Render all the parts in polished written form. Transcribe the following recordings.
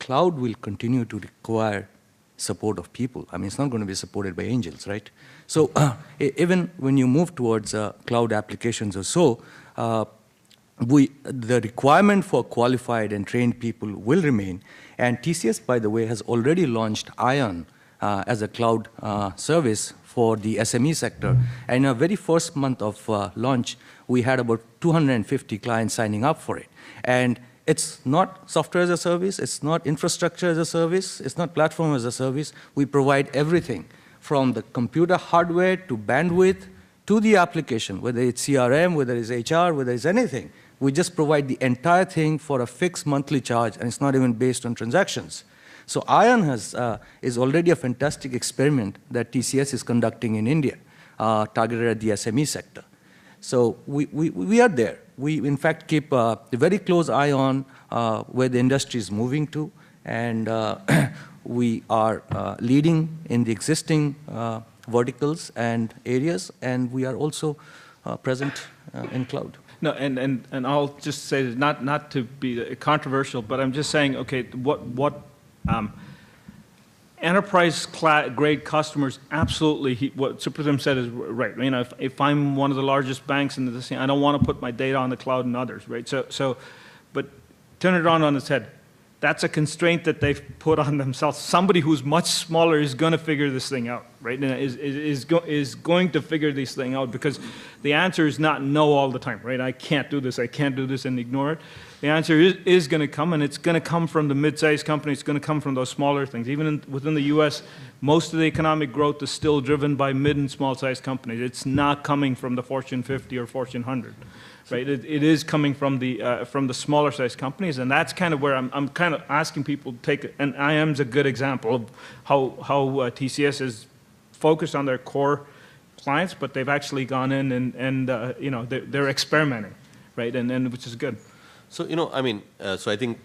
cloud will continue to require support of people. I mean, it's not going to be supported by angels, right? So even when you move towards cloud applications or so, the requirement for qualified and trained people will remain. And TCS, by the way, has already launched ION as a cloud service for the SME sector. And in our very first month of launch, we had about 250 clients signing up for it. And it's not software as a service, it's not infrastructure as a service, it's not platform as a service. We provide everything from the computer hardware to bandwidth to the application, whether it's CRM, whether it's HR, whether it's anything. We just provide the entire thing for a fixed monthly charge, and it's not even based on transactions. So ION is already a fantastic experiment that TCS is conducting in India, targeted at the SME sector. So we are there. We, in fact, keep a very close eye on where the industry is moving to, and we are leading in the existing verticals and areas, and we are also present in cloud. No, and I'll just say, not to be controversial, but I'm just saying, okay, what enterprise-grade customers, absolutely, what Supratim said is right. You know, if I'm one of the largest banks in this thing, I don't want to put my data on the cloud and others, right? So, but turn it on its head. That's a constraint that they've put on themselves. Somebody who's much smaller is going to figure this thing out, right? And is going to figure this thing out, because the answer is not no all the time, right? I can't do this, and ignore it. The answer is going to come, and it's going to come from the mid-sized companies. It's going to come from those smaller things. Even within the U.S., most of the economic growth is still driven by mid and small-sized companies. It's not coming from the Fortune 50 or Fortune 100. Right, it is coming from the smaller sized companies, and that's kind of where I'm kind of asking people to take. And IAM's a good example of how TCS is focused on their core clients, but they've actually gone in and you know, they're experimenting, right, and which is good. So you know, I mean, so I think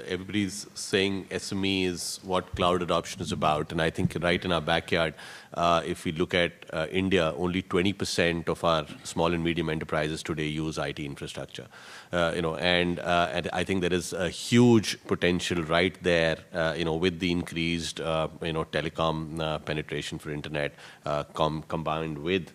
everybody's saying SME is what cloud adoption is about, and I think right in our backyard, if we look at India, only 20% of our small and medium enterprises today use IT infrastructure. You know, and I think there is a huge potential right there. You know, with the increased you know, telecom penetration for internet, combined with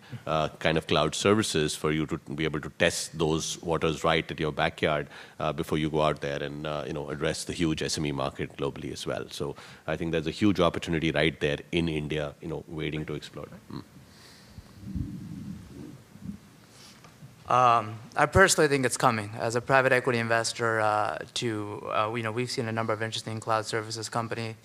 kind of cloud services for you to be able to test those waters right at your backyard before you go out there and you know, address the huge SME market globally as well. So I think there's a huge opportunity right there in India, you know, waiting to explore. I personally think it's coming. As a private equity investor, you know, we've seen a number of interesting cloud services companies